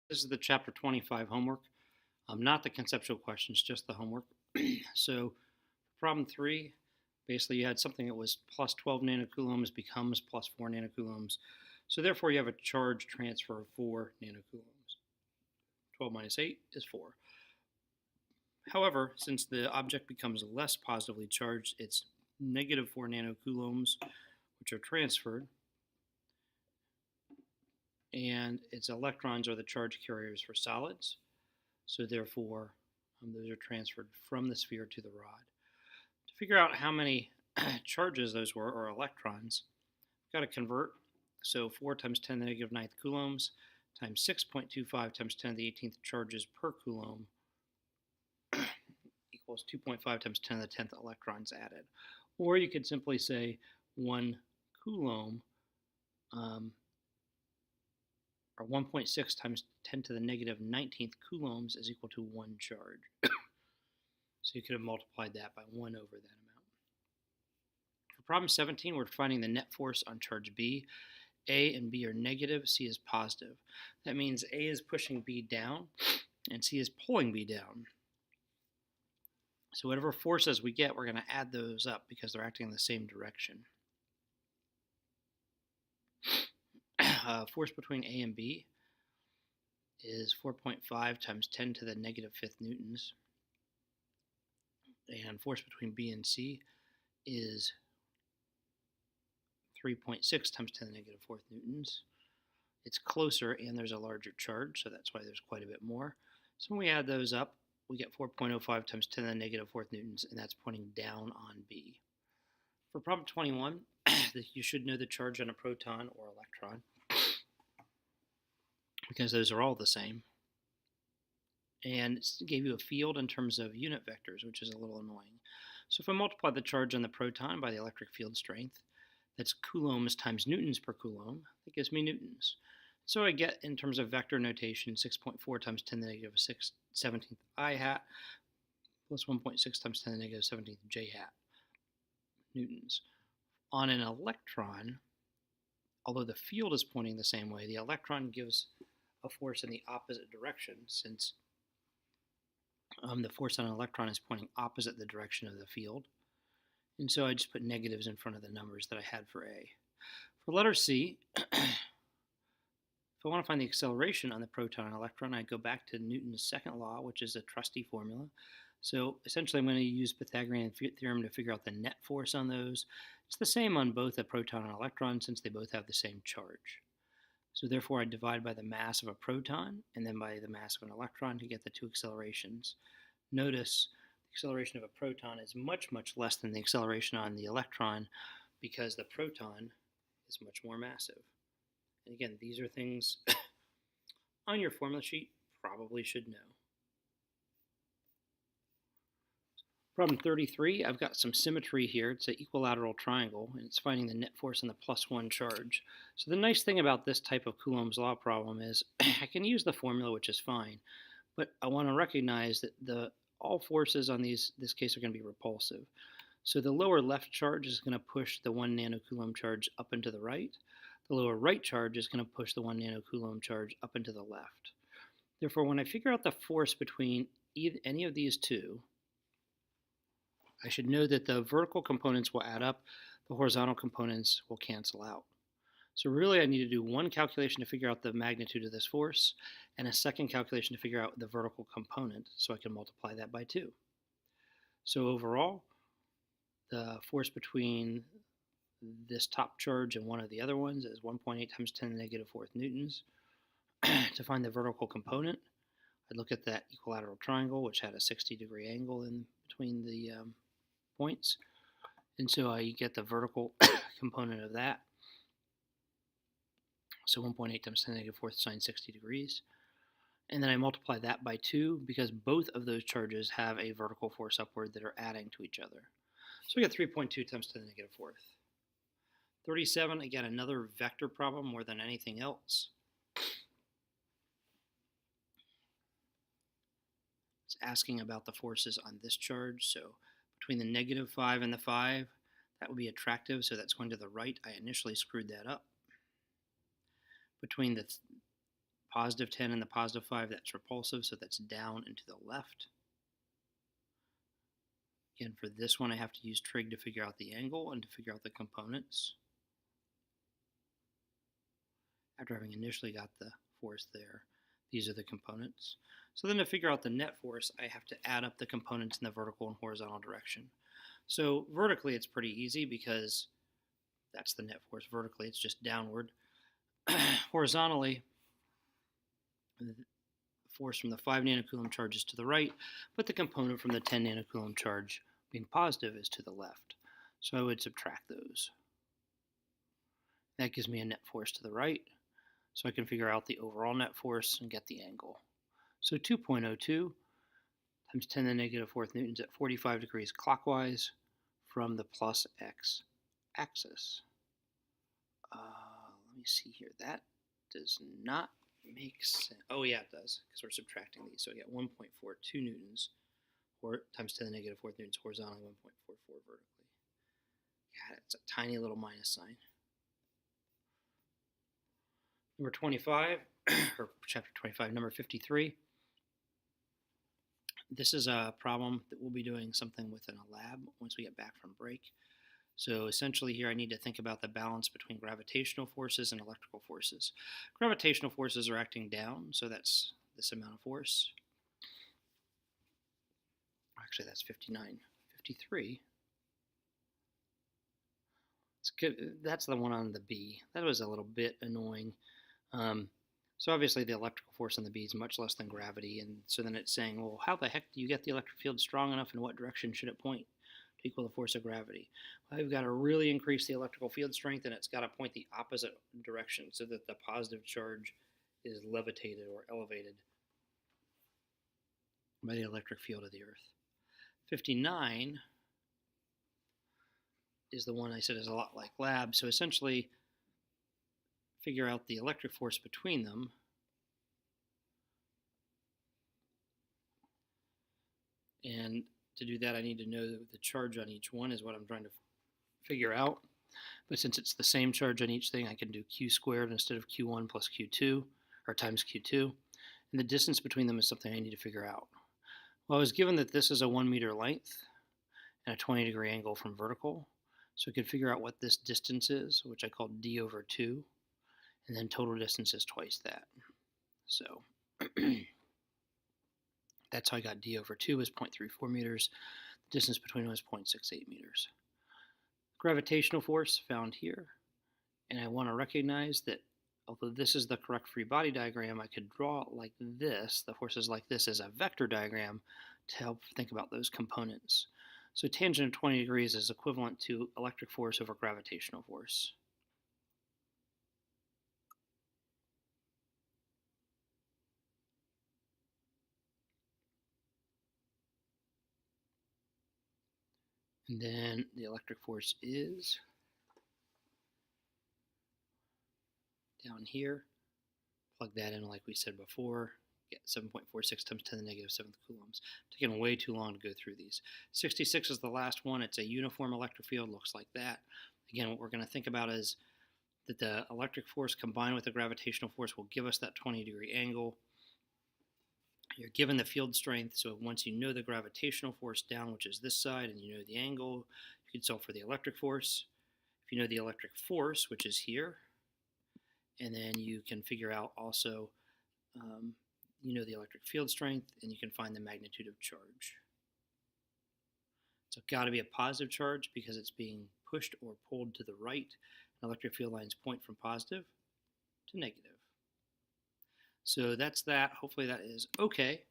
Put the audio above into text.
This is the chapter 25 homework, not the conceptual questions, just the homework. So, problem 3, basically you had something that was plus 12 nanocoulombs becomes plus 4 nanocoulombs. So therefore you have a charge transfer of 4 nanocoulombs. 12 minus 8 is 4. However, since the object becomes less positively charged, it's negative 4 nanocoulombs, which are transferred, and its electrons are the charge carriers for solids. So therefore, those are transferred from the sphere to the rod. To figure out how many charges those were, or electrons, we've got to convert. So 4 times 10 to the negative 9th coulombs times 6.25 times 10 to the 18th charges per coulomb equals 2.5 times 10 to the 10th electrons added. Or you could simply say 1 coulomb, or 1.6 times 10 to the negative 19th coulombs is equal to 1 charge. So you could have multiplied that by 1 over that amount. For problem 17, we're finding the net force on charge B. A and B are negative, C is positive. That means A is pushing B down, and C is pulling B down. So whatever forces we get, we're going to add those up because they're acting in the same direction. Force between A and B is 4.5 times 10 to the negative 5th newtons. And force between B and C is 3.6 times 10 to the negative 4th newtons. It's closer and there's a larger charge, so that's why there's quite a bit more. So when we add those up, we get 4.05 times 10 to the negative 4th newtons, and that's pointing down on B. For problem 21, you should know the charge on a proton or electron, because those are all the same. And it gave you a field in terms of unit vectors, which is a little annoying. So if I multiply the charge on the proton by the electric field strength, that's coulombs times newtons per coulomb, that gives me newtons. So I get, in terms of vector notation, 6.4 times 10 to the negative 17th I hat plus 1.6 times 10 to the negative 17th j hat newtons. On an electron, although the field is pointing the same way, the electron gives a force in the opposite direction, since the force on an electron is pointing opposite the direction of the field. And so I just put negatives in front of the numbers that I had for A. For letter C, if I want to find the acceleration on the proton and electron, I go back to Newton's second law, which is a trusty formula. So essentially I'm going to use Pythagorean theorem to figure out the net force on those. It's the same on both a proton and electron since they both have the same charge. So therefore I divide by the mass of a proton and then by the mass of an electron to get the two accelerations. Notice the acceleration of a proton is much, much less than the acceleration on the electron because the proton is much more massive. And again, these are things on your formula sheet probably should know. Problem 33, I've got some symmetry here. It's an equilateral triangle, and it's finding the net force on the +1 charge. So the nice thing about this type of Coulomb's law problem is I can use the formula, which is fine, but I want to recognize that all forces on this case are going to be repulsive. So the lower left charge is going to push the 1 nanocoulomb charge up and to the right. The lower right charge is going to push the 1 nanocoulomb charge up and to the left. Therefore, when I figure out the force between any of these two, I should know that the vertical components will add up, the horizontal components will cancel out. So really I need to do one calculation to figure out the magnitude of this force, and a second calculation to figure out the vertical component, so I can multiply that by 2. So overall, the force between this top charge and one of the other ones is 1.8 times 10 to the negative 4th newtons. To find the vertical component, I'd look at that equilateral triangle, which had a 60-degree angle in between the points. And so I get the vertical component of that. So 1.8 times 10 to the negative 4th sine 60 degrees. And then I multiply that by 2 because both of those charges have a vertical force upward that are adding to each other. So we get 3.2 times 10 to the negative 4th. 37, again, another vector problem more than anything else. It's asking about the forces on this charge. So between the negative 5 and the 5, that would be attractive, so that's going to the right. I initially screwed that up. Between the positive 10 and the positive 5, that's repulsive, so that's down and to the left. Again, for this one, I have to use trig to figure out the angle and to figure out the components. After having initially got the force there, these are the components. So then to figure out the net force, I have to add up the components in the vertical and horizontal direction. So vertically, it's pretty easy because that's the net force. Vertically, it's just downward. Horizontally, the force from the 5 nanocoulomb charge is to the right, but the component from the 10 nanocoulomb charge being positive is to the left. So I would subtract those. That gives me a net force to the right, so I can figure out the overall net force and get the angle. So 2.02 times 10 to the negative 4th newtons at 45 degrees clockwise from the plus x axis. Let me see here. That does not make sense. Oh yeah, it does, because we're subtracting these. So I get 1.42 newtons times 10 to the negative 4th newtons horizontally, 1.44 vertically. Yeah, it's a tiny little minus sign. Number 25, or chapter 25, number 53. This is a problem that we'll be doing something with in a lab once we get back from break. So essentially here I need to think about the balance between gravitational forces and electrical forces. Gravitational forces are acting down, so that's this amount of force. Actually, that's 59. 53. It's good. That's the one on the B. That was a little bit annoying. So obviously the electrical force on the B is much less than gravity, and so then it's saying, well, how the heck do you get the electric field strong enough, and what direction should it point to equal the force of gravity? Well, I've got to really increase the electrical field strength, and it's got to point the opposite direction so that the positive charge is levitated or elevated by the electric field of the Earth. 59 is the one I said is a lot like lab, so essentially figure out the electric force between them. And to do that, I need to know the charge on each one is what I'm trying to figure out. But since it's the same charge on each thing, I can do q squared instead of q1 plus q2, or times q2. And the distance between them is something I need to figure out. Well, I was given that this is a 1 meter length and a 20-degree angle from vertical. So I could figure out what this distance is, which I call d over 2. And then total distance is twice that. So that's how I got d over 2 is 0.34 meters. The distance between them is 0.68 meters. Gravitational force found here. And I want to recognize that although this is the correct free body diagram, I could draw it like this, the forces like this, as a vector diagram to help think about those components. So tangent of 20 degrees is equivalent to electric force over gravitational force. And then the electric force is down here. Plug that in like we said before. Get 7.46 times 10 to the negative 7th coulombs. Taking way too long to go through these. 66 is the last one. It's a uniform electric field. Looks like that. Again, what we're going to think about is that the electric force combined with the gravitational force will give us that 20-degree angle. You're given the field strength, so once you know the gravitational force down, which is this side, and you know the angle, you can solve for the electric force. If you know the electric force, which is here, and then you can figure out also, you know the electric field strength, and you can find the magnitude of charge. So it's got to be a positive charge because it's being pushed or pulled to the right. And electric field lines point from positive to negative. So that's that. Hopefully that is okay.